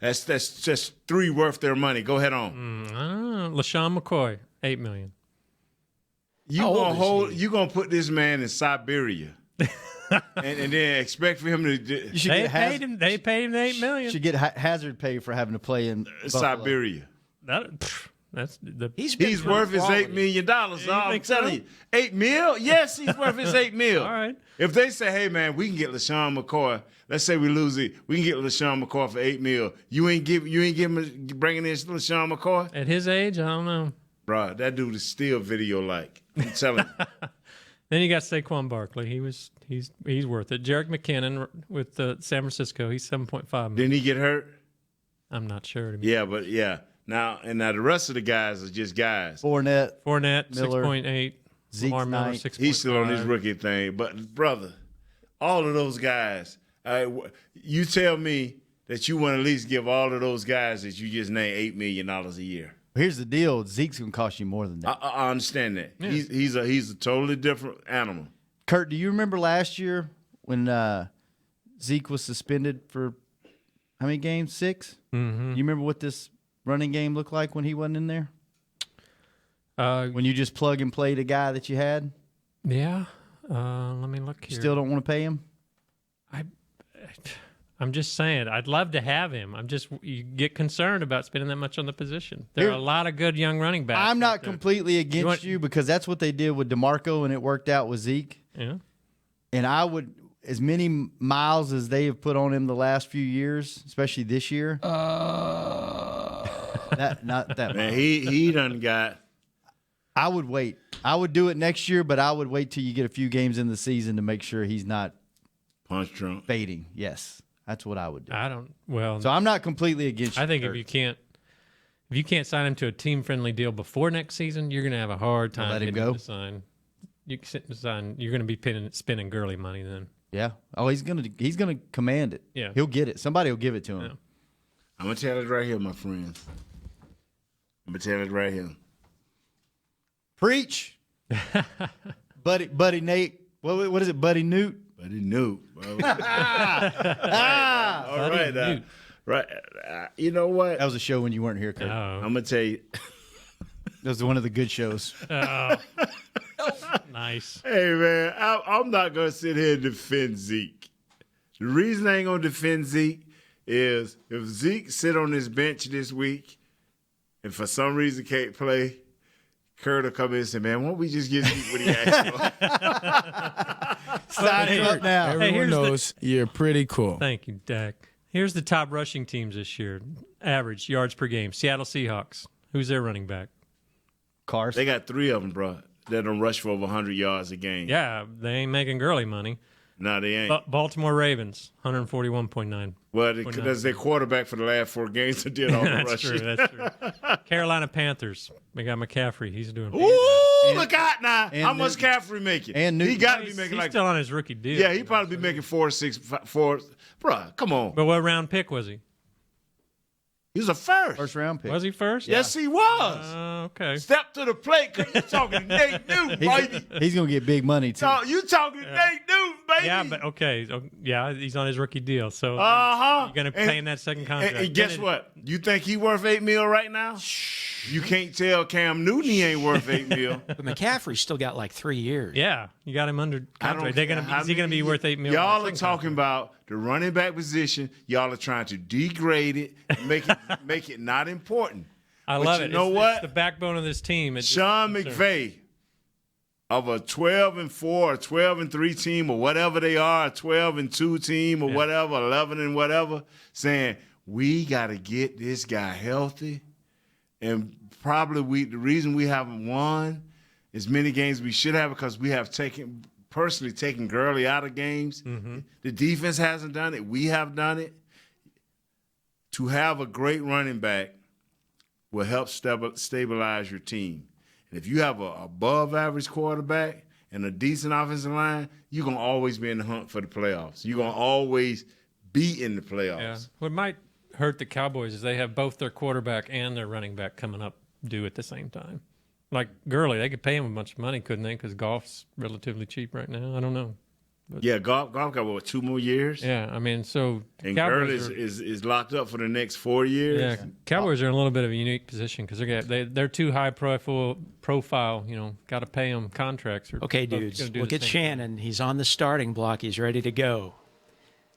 That's just 3 worth their money. Go ahead on. LaShawn McCoy, $8 million. You gonna put this man in Siberia, and then expect for him to? They paid him $8 million. Should get hazard pay for having to play in Siberia. He's worth his $8 million. I'm telling you, $8 million. Yes, he's worth his $8 million. All right. If they say, "Hey man, we can get LaShawn McCoy," let's say we lose it, we can get LaShawn McCoy for $8 million. You ain't bringing in LaShawn McCoy at his age. I don't know, bro. That dude is still video like. I'm telling you. Then you got Saquon Barkley. He's worth it. Jerick McKinnon with San Francisco. He's $7.5 million. Didn't he get hurt? I'm not sure. Yeah, but yeah. Now the rest of the guys are just guys. Fournette, Miller, 6.8. Lamar Miller, 6.5. He's still on his rookie thing. But brother, all of those guys. You tell me that you want to at least give all of those guys that you just named $8 million a year. Here's the deal: Zeke's gonna cost you more than that. I understand that. Yeah. He's a totally different animal. Kurt, do you remember last year when Zeke was suspended for how many games? 6? Mm-hmm. You remember what this running game looked like when he wasn't in there? When you just plug and play the guy that you had? Yeah. Let me look here. Still don't want to pay him? I'm just saying, I'd love to have him. You get concerned about spending that much on the position. There are a lot of good young running backs. I'm not completely against you because that's what they did with DeMarco and it worked out with Zeke. Yeah. And I would, as many miles as they have put on him the last few years, especially this year. Not that Man, he done got. I would wait. I would do it next year, but I would wait till you get a few games in the season to make sure he's not punch drunk. Fading. Yes. That's what I would do. So I'm not completely against you. I think Kurt. if you can't sign him to a team-friendly deal before next season, you're going to have a hard time Let him getting go? to sign. You can sit and sign. You're going to be spending Gurley money then. Yeah. Oh, he's gonna command it. Yeah. He'll get it. Somebody will give it to him. Yeah. I'm gonna tell it right here, my friends. I'm gonna tell it right here. Preach, buddy Nate. What is it, Buddy Newt? Buddy Newt. All right, right. You know what? That was a show when you weren't here, Kurt. I'm gonna tell you. That was one of the good shows. Nice. Hey man, I'm not gonna sit here and defend Zeke. The reason I ain't gonna defend Zeke is if Zeke sit on his bench this week and for some reason can't play, Kurt will come in and say, "Man, why don't we just give Zeke what he asked for?" Sign him up now. Everyone knows you're pretty cool. Thank you, Dak. Here's the top rushing teams this year. Average yards per game. Seattle Seahawks. Who's their running back? Carson. They got 3 of them, bro. That don't rush for over 100 yards a game. Yeah, they ain't making Gurley money. No, they ain't. Baltimore Ravens, 141.9. Well, that's their quarterback for the last 4 games that did all the That's rushing. true. That's true. Carolina Panthers. They got McCaffrey. He's doing. Ooh, look out now! How much McCaffrey making? And he got to be He's making like still on his rookie deal. Yeah, he probably be making 4, 6, 4. Bruh, come on. But what round pick was he? He was a first. First round pick. Was he first? Yes, he was. Okay. Step to the plate because you're talking to Nate Newton, baby. He's gonna get big money too. You talking to Nate Newton, baby. Yeah, but okay. Yeah, he's on his rookie deal. So Uh-huh. you're going to pay him that second contract. And guess what? You think he worth $8 million right now? You can't tell Cam Newton he ain't worth $8 million. But McCaffrey's still got like 3 years. Yeah, you got him under contract. Is he going to be worth $8 million? Y'all are talking about the running back position. Y'all are trying to degrade it, make it not important. I But love you it. know It's what? the backbone of this team. Sean McVay of a 12-4 or 12-3 team or whatever they are, a 12-2 team or whatever, 11 and whatever, saying we got to get this guy healthy. And probably the reason we haven't won as many games we should have because we have taken Gurley out of games. Mm-hmm. The defense hasn't done it. We have done it. To have a great running back will help stabilize your team. And if you have an above-average quarterback and a decent offensive line, you're going to always be in the hunt for the playoffs. You're going to always be in the playoffs. Yeah. What might hurt the Cowboys is they have both their quarterback and their running back coming up due at the same time. Like Gurley, they could pay him a bunch of money, couldn't they? Because golf's relatively cheap right now. I don't know. But, yeah, golf got, 2 more years? Yeah, I mean, so and Cowboys Gurley is locked up for the next 4 years. Yeah, Cowboys are in a little bit of a unique position because they're too high profile. Got to pay them contracts. Okay, dudes, look at Shannon. He's on the starting block. He's ready to go.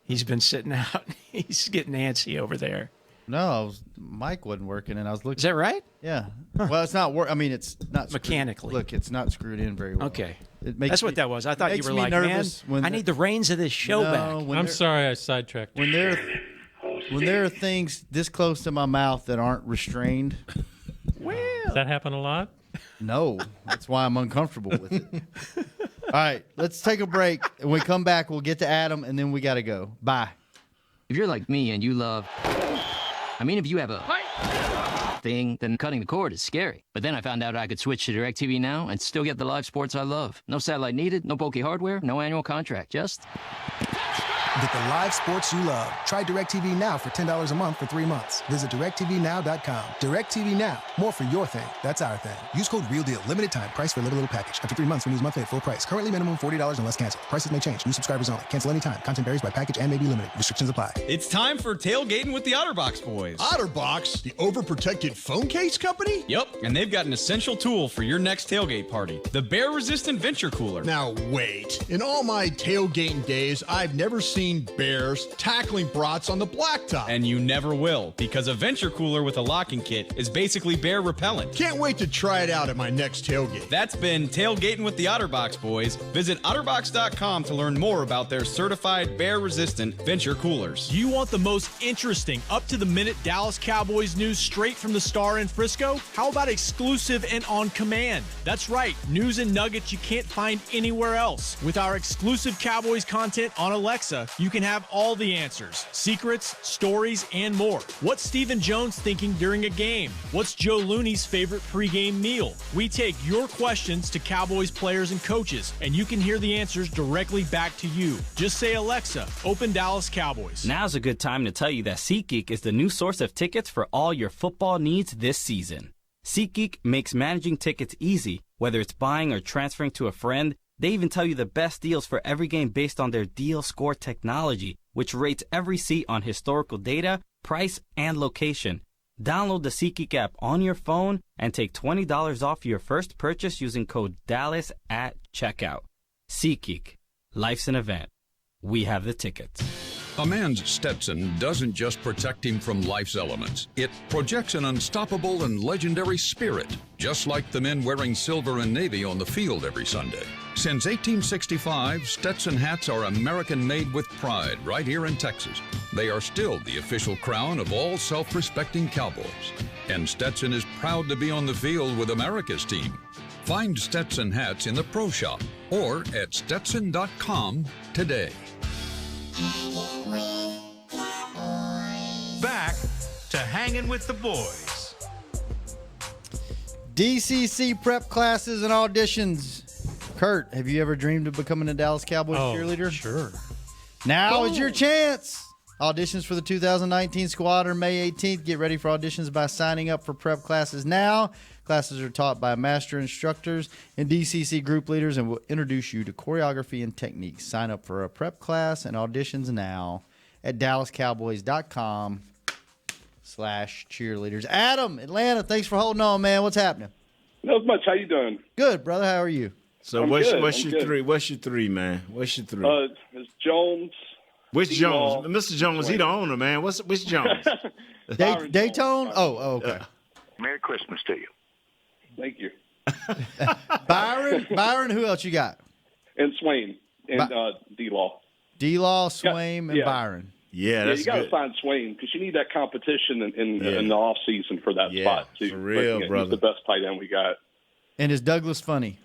He's been sitting out. He's getting antsy over there. No, Mike wasn't working, and I was looking. Is that right? Yeah. Well, it's not work. I mean, it's not mechanically. Look, it's not screwed in very well. Okay. That's what that was. I thought you were like, man, I need the reins of this show back. I'm sorry I sidetracked. When there are things this close to my mouth that aren't restrained. Does that happen a lot? No. That's why I'm uncomfortable with it. All right, let's take a break. When we come back, we'll get to Adam, and then we got to go. Bye. If you're like me and you love... if you have a thing, then cutting the cord is scary. But then I found out I could switch to DirecTV Now and still get the live sports I love. No satellite needed, no bulky hardware, no annual contract, just... Get the live sports you love. Try DirecTV Now for $10 a month for 3 months. Visit DirecTVNow.com. DirecTV Now. More for your thing. That's our thing. Use code REALDEAL. Limited time. Price for little package. After 3 months, renews monthly at full price. Currently minimum $40 unless canceled. Prices may change. New subscribers only. Cancel anytime. Content varies by package and may be limited. Restrictions apply. It's time for tailgating with the OtterBox boys. OtterBox? The overprotected phone case company? Yep, and they've got an essential tool for your next tailgate party. The bear-resistant venture cooler. Now wait. In all my tailgating days, I've never seen bears tackling brats on the blacktop. And you never will, because a venture cooler with a locking kit is basically bear repellent. Can't wait to try it out at my next tailgate. That's been Tailgating with the OtterBox boys. Visit OtterBox.com to learn more about their certified bear-resistant venture coolers. Do you want the most interesting, up-to-the-minute Dallas Cowboys news straight from the Star in Frisco? How about exclusive and on command? That's right, news and nuggets you can't find anywhere else. With our exclusive Cowboys content on Alexa, you can have all the answers, secrets, stories, and more. What's Stephen Jones thinking during a game? What's Joe Looney's favorite pregame meal? We take your questions to Cowboys players and coaches, and you can hear the answers directly back to you. Just say, Alexa, open Dallas Cowboys. Now's a good time to tell you that SeatGeek is the new source of tickets for all your football needs this season. SeatGeek makes managing tickets easy, whether it's buying or transferring to a friend. They even tell you the best deals for every game based on their deal score technology, which rates every seat on historical data, price, and location. Download the SeatGeek app on your phone and take $20 off your first purchase using code DALLAS at checkout. SeatGeek. Life's an event. We have the tickets. A man's Stetson doesn't just protect him from life's elements. It projects an unstoppable and legendary spirit, just like the men wearing silver and navy on the field every Sunday. Since 1865, Stetson hats are American-made with pride right here in Texas. They are still the official crown of all self-respecting Cowboys. And Stetson is proud to be on the field with America's team. Find Stetson hats in the Pro Shop or at Stetson.com today. Back to Hanging with the Boys. DCC prep classes and auditions. Kurt, have you ever dreamed of becoming a Dallas Cowboys cheerleader? Sure. Now is your chance. Auditions for the 2019 squad are May 18th. Get ready for auditions by signing up for prep classes now. Classes are taught by master instructors and DCC group leaders and will introduce you to choreography and techniques. Sign up for a prep class and auditions now at DallasCowboys.com/cheerleaders. Adam, Atlanta, thanks for holding on, man. What's happening? Not much. How you doing? Good, brother. How are you? So what's your three? What's your three, man? What's your three? It's Jones. Which Jones? Mr. Jones, he the owner, man. Which Jones? Daytone? Oh, okay. Merry Christmas to you. Thank you. Byron, who else you got? And Swain and D-Law. D-Law, Swain, and Byron. Yeah, that's you got to good. find Swain because you need that competition in the off season for that spot too. For real, brother. He's the best tight end we got. And is Douglas funny?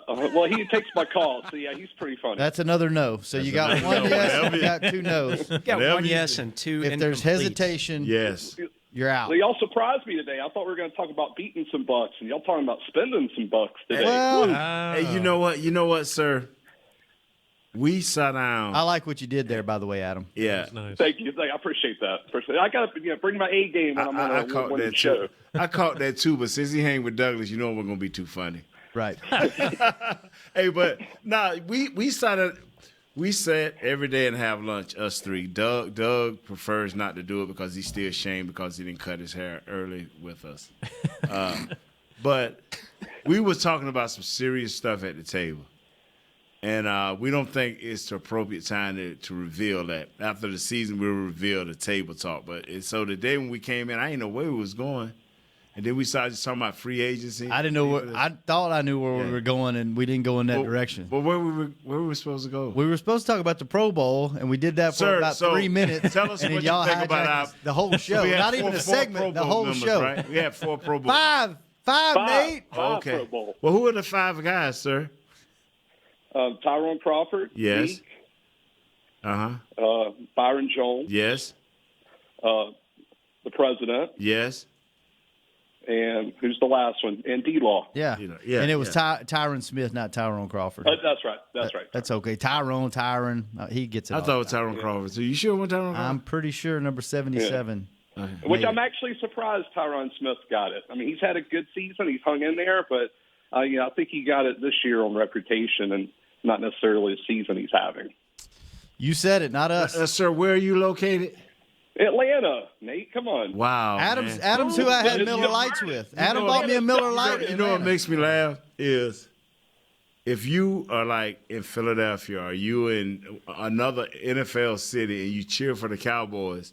Well, he takes my calls, so yeah, he's pretty funny. That's another no. So you got one yes, and you got two no's. You got one yes and two If there's hesitation, you're out. Well, y'all surprised me today. I thought we were going to talk about beating some bucks, and y'all talking about spending some bucks today. Well, hey, you know what, sir? We sat down. I like what you did there, by the way, Adam. Yeah. Nice. Thank you. I appreciate that. I got to bring my A game when I'm on a winning show. I caught that too, but since he hang with Douglas, you know we're going to be too funny. Right. Hey, but we started. We sat every day and have lunch, us three. Doug prefers not to do it because he's still ashamed because he didn't cut his hair early with us. But we were talking about some serious stuff at the table. And we don't think it's the appropriate time to reveal that. After the season, we'll reveal the table talk. So the day when we came in, I didn't know where we was going. And then we started just talking about free agency. I didn't know I thought I knew where we were going, and we didn't go in that direction. But where were we supposed to go? We were supposed to talk about the Pro Bowl, and we did that for about 3 minutes. Tell us and what y'all you think about the whole show. We had Not even a segment, the whole members, show. Right? We had 4 Pro Bowl. Five, Nate. Okay. Pro Bowl. Well, who are the 5 guys, sir? Tyrone Crawford. Yes. Zeke, Byron Jones. Yes. The the president. Yes. And who's the last one? And D-Law. Yeah. And it was Tyron Smith, not Tyrone Crawford. That's right. That's right. That's okay. Tyron, he gets it. I thought it was Tyrone Crawford. So you sure it was Tyrone Crawford? I'm pretty sure number 77. Yeah. Which I'm actually surprised Tyron Smith got it. I mean, he's had a good season. He's hung in there, but I think he got it this year on reputation and not necessarily the season he's having. You said it, not us. Sir, where are you located? Atlanta, Nate, come on. Wow. Adam's who I had Miller Lights with. Adam bought me a Miller Lite. You know what makes me laugh is if you are like in Philadelphia or you in another NFL city and you cheer for the Cowboys,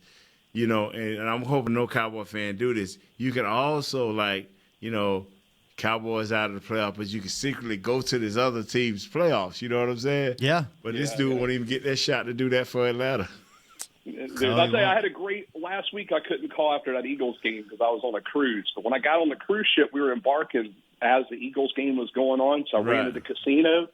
and I'm hoping no Cowboy fan do this, you can also Cowboys out of the playoffs, but you can secretly go to this other team's playoffs. You know what I'm saying? Yeah. But this dude won't even get that shot to do that for Atlanta. Dude, I tell you, I had a great last week. I couldn't call after that Eagles game because I was on a cruise. But when I got on the cruise ship, we were embarking as the Eagles game was going on. So I ran to the casino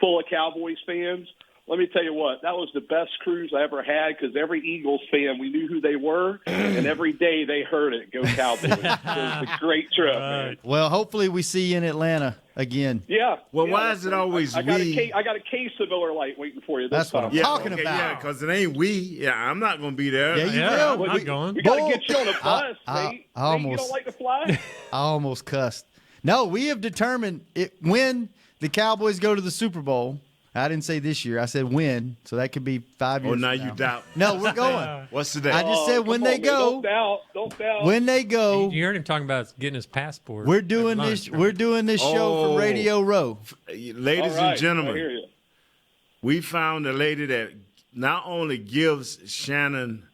full of Cowboys fans. Let me tell you what, that was the best cruise I ever had because every Eagles fan, we knew who they were, and every day they heard it, go Cowboys. It was a great trip, man. Well, hopefully we see you in Atlanta again. Yeah. Well, why is it always I got a case of Miller Lite waiting for you this That's time. what I'm talking about. Yeah, because it ain't we. Yeah, I'm not going to be there. Yeah, you will. We got to get you on a bus, Nate. I You don't like to fly? I almost cussed. No, we have determined when the Cowboys go to the Super Bowl. I didn't say this year. I said when, so that could be 5 years. Oh, now from you doubt. No, we're going. What's the day? I just said when they go. Don't doubt. When they go. You heard him talking about getting his passport. We're doing this. We're doing this show for Radio Row. Ladies and gentlemen, we found a lady that not only gives Shannon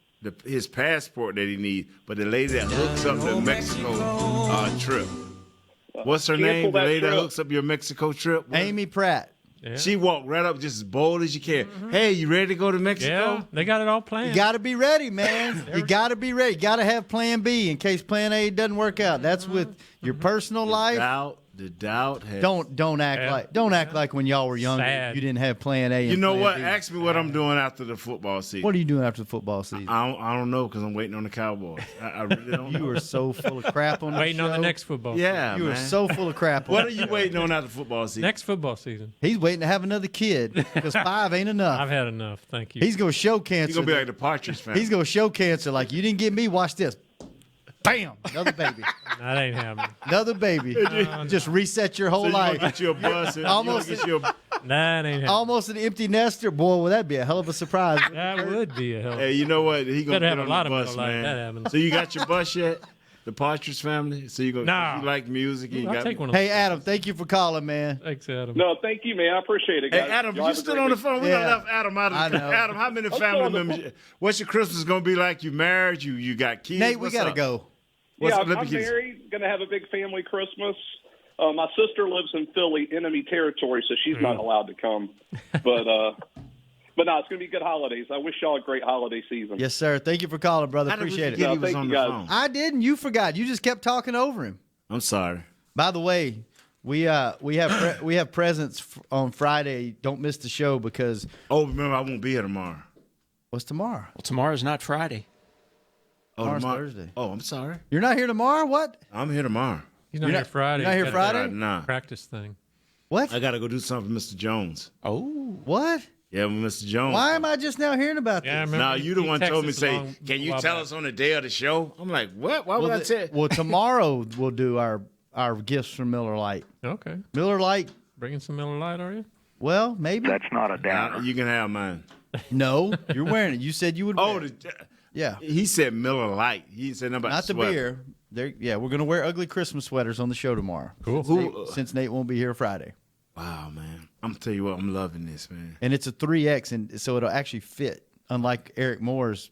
his passport that he needs, but the lady that hooks up the Mexico trip. What's her name? The lady that hooks up your Mexico trip? Amy Pratt. Yeah. She walked right up just as bold as you can. Hey, you ready to go to Mexico? Yeah, they got it all planned. You got to be ready, man. You got to be ready. You got to have plan B in case plan A doesn't work out. That's with your personal life. The doubt has. Don't act like when y'all were younger you didn't have plan A. You know plan what? B. Ask me what I'm doing after the football season. What are you doing after the football season? I don't know because I'm waiting on the Cowboys. I really don't know. You are so full of crap on the waiting show. on the next football season. Yeah, you man. are so full of crap. What are you waiting on after football season? Next football season. He's waiting to have another kid because 5 ain't enough. I've had enough. Thank you. He's gonna show cancer. He's gonna be like the Partridge family. He's gonna show cancer like you didn't get me. Watch this. Bam! Another baby. That ain't happening. Another baby. Just reset your whole So life. you gonna get you a bus? Almost. Get you a... That ain't happening. Almost an empty nester. Boy, would that be a hell of a surprise. That would be a hell. Hey, you know what? He gonna Better get have on a lot the of bus, Miller Lite, man. that happens. So you got your bus yet? The Partridge family. So you gonna Nah. you like music? And you I'll got take one of Hey, Adam, thank you for calling, man. Thanks, Adam. No, thank you, man. I appreciate it, guys. Hey, Adam, Y'all you have a still great on the week. phone? We Yeah. done left Adam out I of the know. Adam, how many I'm family still on the members? What's your Christmas gonna be like? You married? You got kids? Nate, we What's got to up? go. Yeah, Let me I'm get- married. Going to have a big family Christmas. My sister lives in Philly, enemy territory, so she's not allowed to come. But no, it's going to be good holidays. I wish y'all a great holiday season. Yes, sir. Thank you for calling, brother. How did we Appreciate forget it. he was thank on you, the guys. phone? I didn't. You forgot. You just kept talking over him. I'm sorry. By the way, we have presents on Friday. Don't miss the show because Oh, remember I won't be here tomorrow. what's tomorrow? Well, tomorrow's not Friday. Oh, Tomorrow's tomorrow. Thursday. Oh, I'm sorry. You're not here tomorrow? What? I'm here tomorrow. He's not You're here not- Friday. you're not here He's got a Friday? Nah. Practice thing. What? I gotta go do something for Mr. Jones. Oh. What? Yeah, with Mr. Jones. Why am I just now hearing about Yeah, I this? remember Now you the he one texted told me us say, along can a you while tell back. us on the day of the show? I'm like, what? Why would I tell? Well, tomorrow we'll do our gifts from Miller Lite. Okay. Miller Lite. Bringing some Miller Lite, are you? Well, maybe. That's not a downer. You can have mine. No, you're wearing it. You said you would. Oh, wear it. Yeah. He said Miller Lite. He said nothing about Not the sweater. beer. Yeah, we're gonna wear ugly Christmas sweaters on the show tomorrow. Cool. Since Nate won't be here Friday, Wow, man. I'm tell you what, I'm loving this, man. and it's a 3X, and so it'll actually fit. Unlike Eric Moore's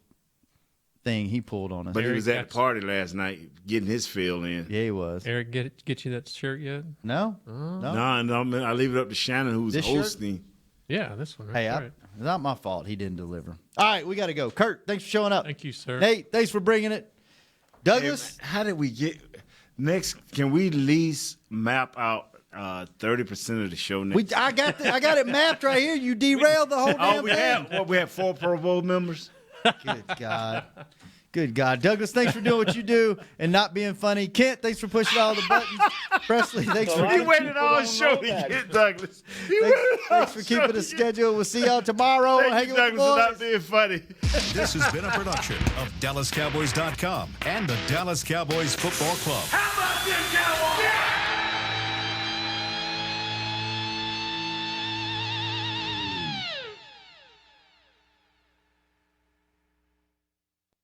thing he pulled on us. But he Eric was at got- the party last night getting his fill in. Yeah, he was. Eric, get you that shirt yet? No, no. No, I leave it up to Shannon, who's This shirt? hosting. Yeah, this one. Hey, Right. it's not my fault he didn't deliver. All right, we got to go. Kurt, thanks for showing up. Thank you, sir. Nate, thanks for bringing it. Douglas, Hey, how did we get next? Can we at least map out 30% of the show next? I got it mapped right here. You derailed the whole damn thing. We had 4 Pro Bowl members. Good God. Good God. Douglas, thanks for doing what you do and not being funny. Kent, thanks for pushing all the buttons. Presley, thanks for He waited all show to get Douglas. Thanks for keeping the schedule. We'll see y'all tomorrow. Thank you, Douglas, for not being funny. This has been a production of DallasCowboys.com and the Dallas Cowboys Football Club. How about this,